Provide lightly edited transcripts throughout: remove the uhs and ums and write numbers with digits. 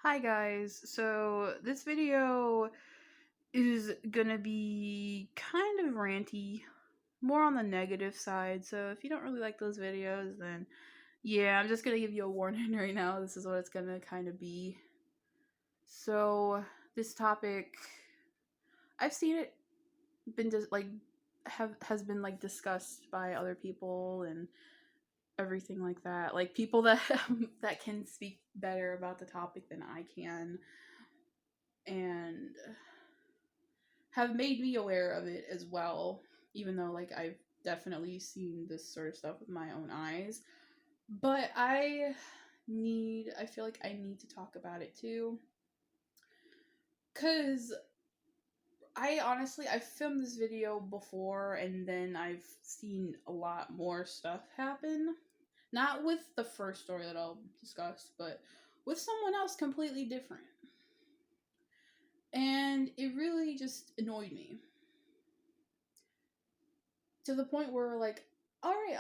Hi guys, so this video is gonna be kind of ranty, more on the negative side, so if you don't really like those videos, then yeah, I'm just gonna give you a warning right now. This is what it's gonna kind of be. So, this topic, I've seen it been just like has been like discussed by other people and everything like that, like people that that can speak better about the topic than I can, and have made me aware of it as well, even though like I've definitely seen this sort of stuff with my own eyes. But I feel like I need to talk about it too. Cause I filmed this video before and then I've seen a lot more stuff happen. Not with the first story that I'll discuss, but with someone else completely different. And it really just annoyed me to the point where like, all right,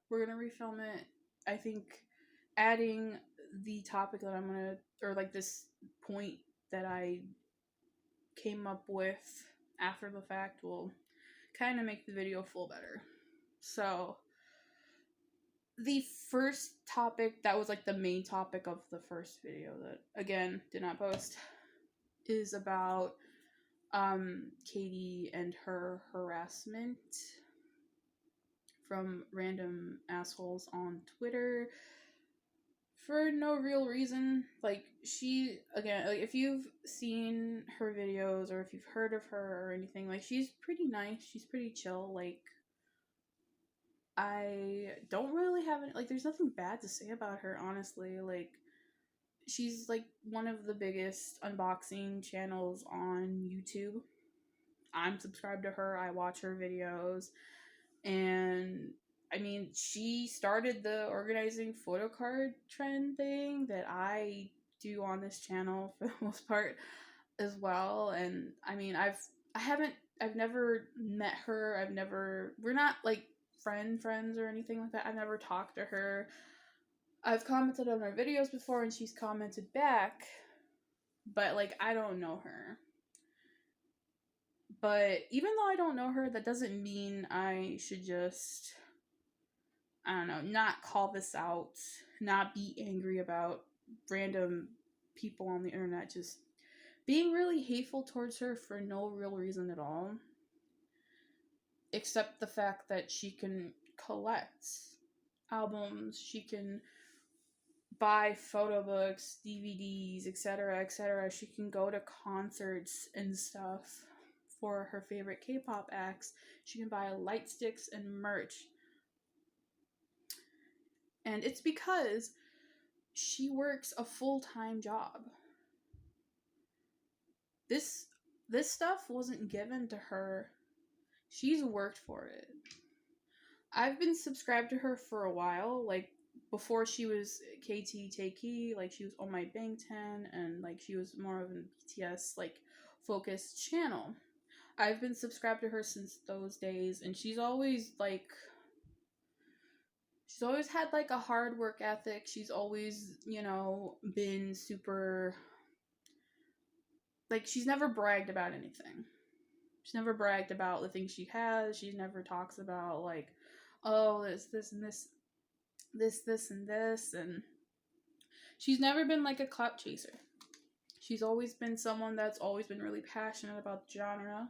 we're gonna refilm it. I think adding the topic that I'm gonna, or like this point that I came up with after the fact, will kind of make the video flow better. So the first topic that was like the main topic of the first video that again did not post is about Katie and her harassment from random assholes on Twitter for no real reason. Like, she, again, like, if you've seen her videos or if you've heard of her or anything, like, she's pretty nice. She's pretty chill. Like, I don't really have any, like, there's nothing bad to say about her, honestly. Like, she's, like, one of the biggest unboxing channels on YouTube. I'm subscribed to her. I watch her videos. And I mean, she started the organizing photo card trend thing that I do on this channel for the most part as well. And I mean, I've never met her. We're not like friends or anything like that. I've never talked to her. I've commented on her videos before and she's commented back, but like, I don't know her. But even though I don't know her, that doesn't mean I should just, I don't know, not call this out, not be angry about random people on the internet just being really hateful towards her for no real reason at all, except the fact that she can collect albums, she can buy photo books, DVDs, etc., etc. She can go to concerts and stuff for her favorite K-pop acts. She can buy light sticks and merch. And it's because she works a full-time job. This stuff wasn't given to her. She's worked for it. I've been subscribed to her for a while, like before she was KT Takey, like she was on my Bangtan, and like she was more of an BTS like focused channel. I've been subscribed to her since those days, and she's always had like a hard work ethic. She's always, been super, like, she's never bragged about anything. She's never bragged about the things she has. She never talks about like, oh, this and this and this, and she's never been like a clout chaser. She's always been someone that's always been really passionate about the genre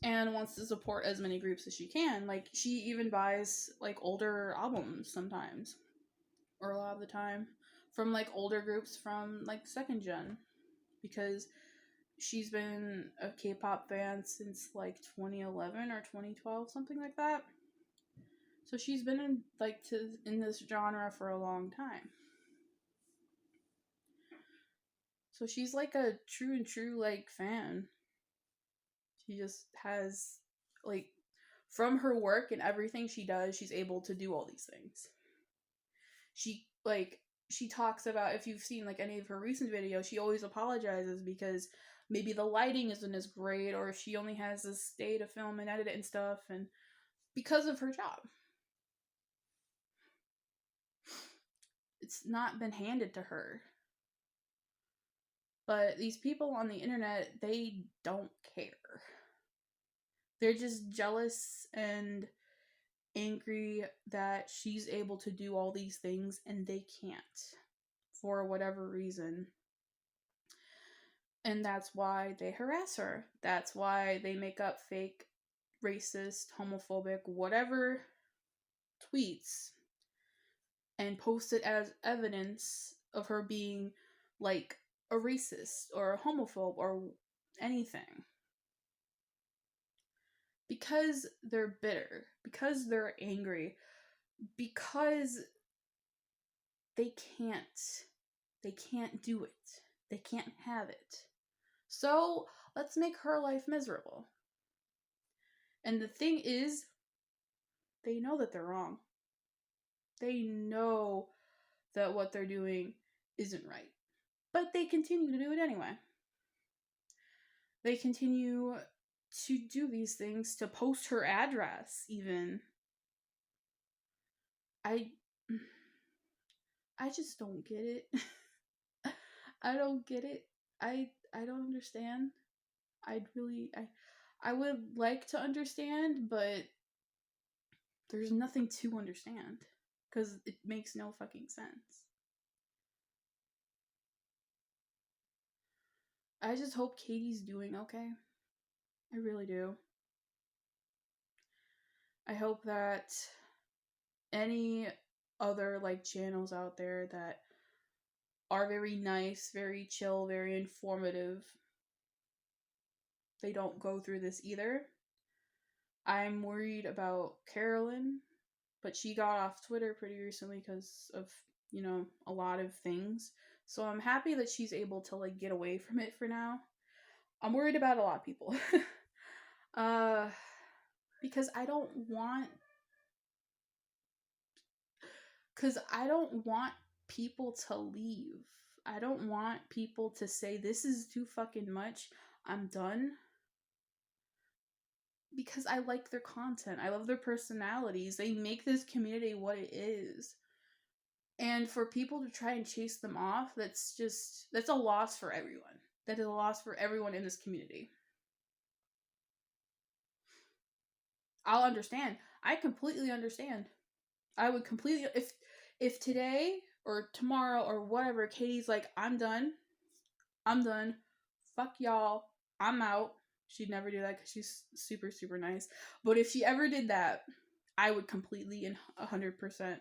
and wants to support as many groups as she can. Like, she even buys like older albums sometimes, or a lot of the time, from like older groups from like second gen, because she's been a K-pop fan since like 2011 or 2012, something like that. So she's been in this genre for a long time. So she's like a true like fan. She just has like, from her work and everything she does, she's able to do all these things. She talks about, if you've seen like any of her recent videos, she always apologizes because maybe the lighting isn't as great, or if she only has this day to film and edit it and stuff, and because of her job. it's not been handed to her. But these people on the internet, they don't care. They're just jealous and angry that she's able to do all these things and they can't for whatever reason. And that's why they harass her. That's why they make up fake, racist, homophobic, whatever tweets and post it as evidence of her being like a racist or a homophobe or anything. Because they're bitter, because they're angry, because they can't do it. They can't have it. So let's make her life miserable. And the thing is, they know that they're wrong. They know that what they're doing isn't right. But they continue to do it anyway. They continue to do these things, to post her address even. I just don't get it. I don't get it. I don't understand. I would like to understand, but there's nothing to understand because it makes no fucking sense. I just hope Katie's doing okay. I really do. I hope that any other like channels out there that are very nice, very chill, very informative, they don't go through this either. I'm worried about Carolyn, but she got off Twitter pretty recently because of, you know, a lot of things. So I'm happy that she's able to like get away from it for now. I'm worried about a lot of people. Because I don't want people to leave. I don't want people to say this is too fucking much. I'm done. Because I like their content. I love their personalities. They make this community what it is. And for people to try and chase them off, that's a loss for everyone. That is a loss for everyone in this community. I'll understand. I completely understand. I would completely, if today or tomorrow or whatever, Katie's like, I'm done. Fuck y'all. I'm out. She'd never do that because she's super, super nice. But if she ever did that, I would completely and 100%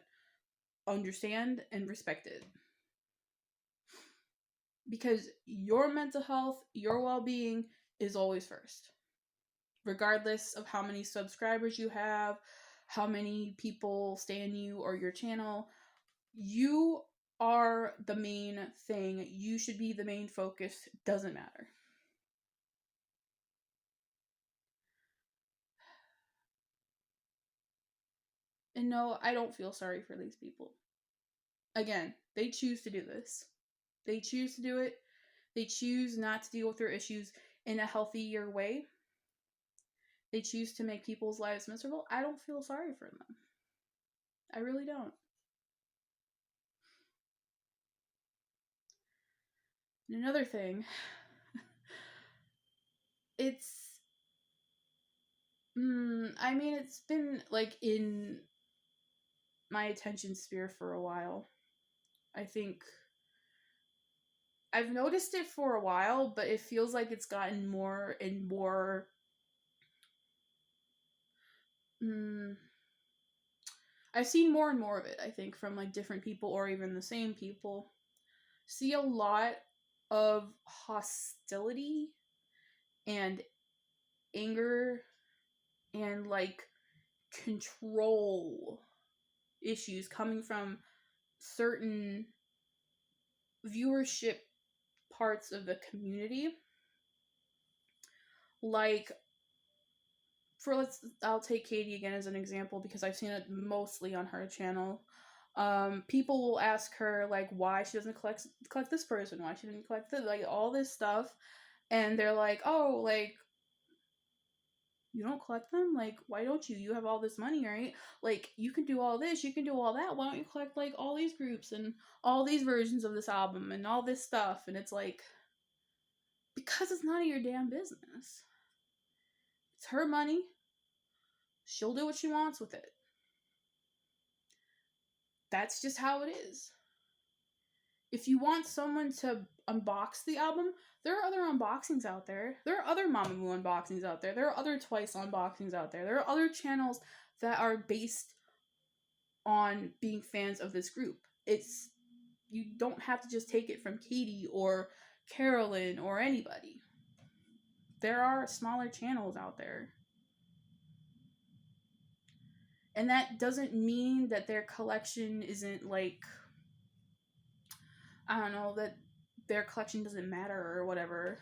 understand and respect it. Because your mental health, your well-being is always first. Regardless of how many subscribers you have, how many people stan you or your channel, you are the main thing. You should be the main focus. Doesn't matter. And no, I don't feel sorry for these people. Again, they choose to do this. They choose to do it. They choose not to deal with their issues in a healthier way. They choose to make people's lives miserable. I don't feel sorry for them. I really don't. And another thing, it's been like in my attention sphere for a while. I think I've noticed it for a while, but it feels like it's gotten more and more I've seen more and more of it, I think, from like different people or even the same people. See a lot of hostility and anger and like control issues coming from certain viewership parts of the community. Like I'll take Katie again as an example because I've seen it mostly on her channel. People will ask her like why she doesn't collect this person, why she didn't collect this, like all this stuff, and they're like, oh, like You don't collect them? Like, why don't you? You have all this money, right? Like, you can do all this, you can do all that. Why don't you collect, like, all these groups and all these versions of this album and all this stuff? And it's like, because it's none of your damn business. It's her money. She'll do what she wants with it. That's just how it is. If you want someone to unbox the album, there are other unboxings out there. There are other Mamamoo unboxings out there. There are other Twice unboxings out there. There are other channels that are based on being fans of this group. You don't have to just take it from Katie or Carolyn or anybody. There are smaller channels out there. And that doesn't mean that their collection isn't like, I don't know, that their collection doesn't matter or whatever.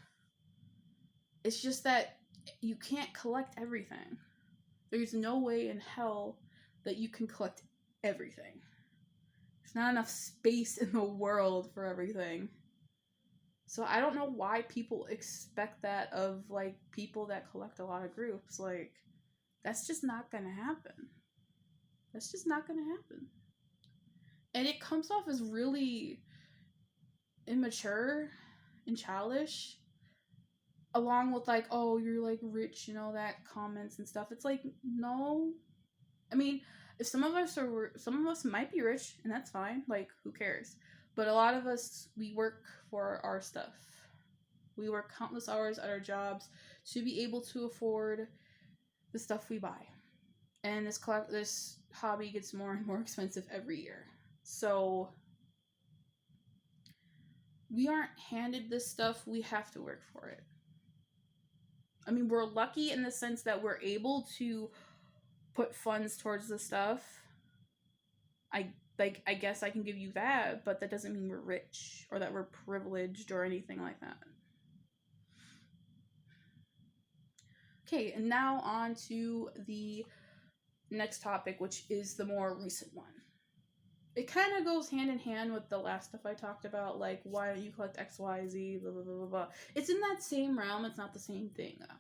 It's just that you can't collect everything. There's no way in hell that you can collect everything. There's not enough space in the world for everything. So I don't know why people expect that of, like, people that collect a lot of groups. Like, that's just not gonna happen. That's just not gonna happen. And it comes off as really immature and childish, along with, like, oh, you're, like, rich and all that comments and stuff. It's like, no. I mean, if some of us might be rich, and that's fine. Like, who cares? But a lot of us, we work for our stuff. We work countless hours at our jobs to be able to afford the stuff we buy. And this hobby gets more and more expensive every year. So we aren't handed this stuff. We have to work for it. I mean, we're lucky in the sense that we're able to put funds towards the stuff. I guess I can give you that, but that doesn't mean we're rich or that we're privileged or anything like that. Okay, and now on to the next topic, which is the more recent one. It kind of goes hand in hand with the last stuff I talked about, like, why don't you collect XYZ, blah, blah, blah, blah, blah. It's in that same realm. It's not the same thing, though.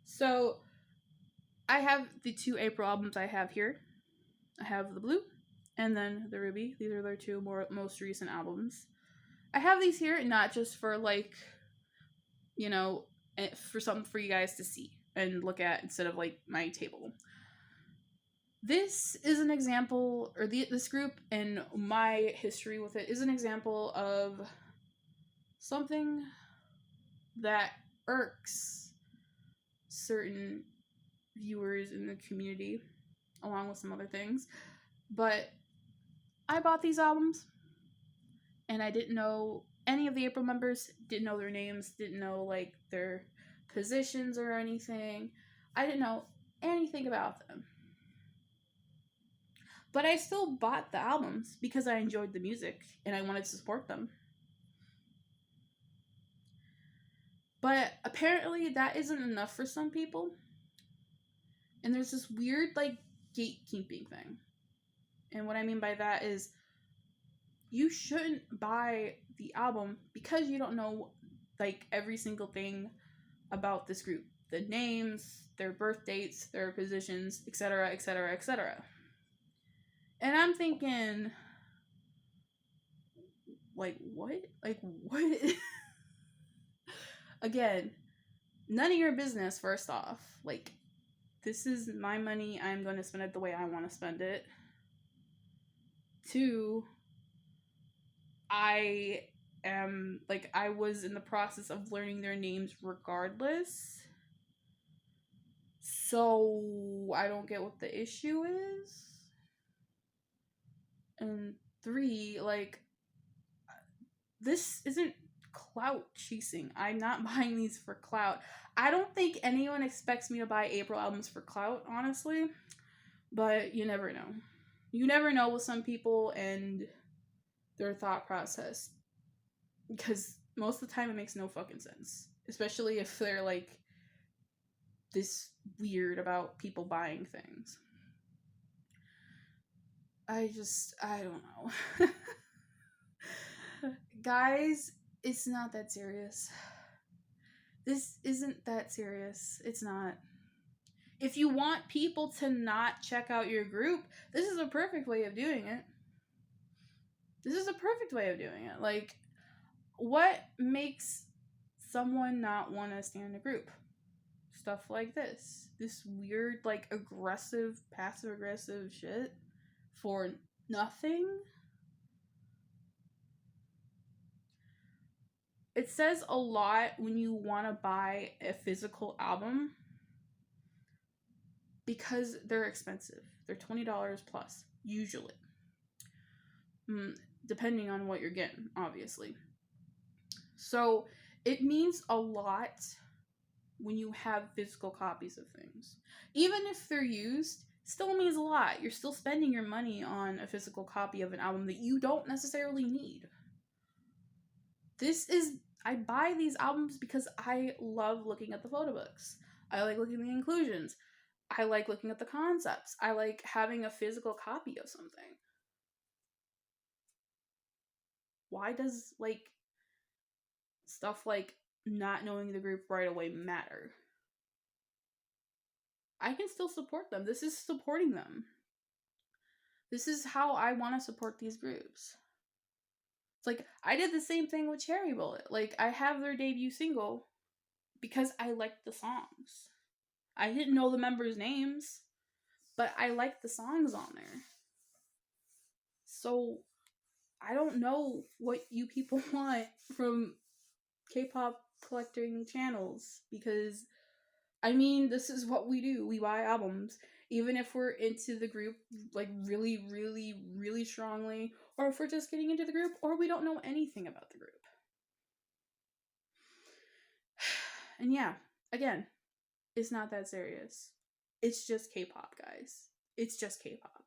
So, I have the 2 April albums I have here. I have the Blue and then the Ruby. These are their 2 most recent albums. I have these here not just for, like, you know, for something for you guys to see and look at instead of, like, my table. This is an example, or this group and my history with it is an example of something that irks certain viewers in the community, along with some other things. But I bought these albums, and I didn't know any of the April members, didn't know their names, didn't know, like, their positions or anything. I didn't know anything about them. But I still bought the albums because I enjoyed the music and I wanted to support them. But apparently that isn't enough for some people. And there's this weird, like, gatekeeping thing. And what I mean by that is you shouldn't buy the album because you don't know, like, every single thing about this group. The names, their birth dates, their positions, etc., etc., etc. And I'm thinking, like, what? Like, what? Again, none of your business, first off. Like, this is my money. I'm going to spend it the way I want to spend it. 2, I was in the process of learning their names regardless. So, I don't get what the issue is. And 3, like, this isn't clout chasing. I'm not buying these for clout. I don't think anyone expects me to buy April albums for clout, honestly. But you never know. You never know with some people and their thought process. Because most of the time it makes no fucking sense. Especially if they're, like, this weird about people buying things. I don't know. Guys, it's not that serious. This isn't that serious. It's not. If you want people to not check out your group, this is a perfect way of doing it. This is a perfect way of doing it. Like, what makes someone not want to stay in a group? Stuff like this weird, like, aggressive, passive aggressive shit for nothing. It says a lot when you want to buy a physical album because they're expensive. They're $20 plus, usually. Depending on what you're getting, obviously. So it means a lot when you have physical copies of things. Even if they're used, still means a lot. You're still spending your money on a physical copy of an album that you don't necessarily need. I buy these albums because I love looking at the photo books. I like looking at the inclusions. I like looking at the concepts. I like having a physical copy of something. Why does, like, stuff like not knowing the group right away matter? I can still support them. This is supporting them. This is how I want to support these groups. It's like, I did the same thing with Cherry Bullet. Like, I have their debut single because I liked the songs. I didn't know the members' names, but I liked the songs on there. So, I don't know what you people want from K-pop collecting channels, because, I mean, this is what we do. We buy albums. Even if we're into the group, like, really, really, really strongly, or if we're just getting into the group, or we don't know anything about the group. And yeah, again, it's not that serious. It's just K-pop, guys. It's just K-pop.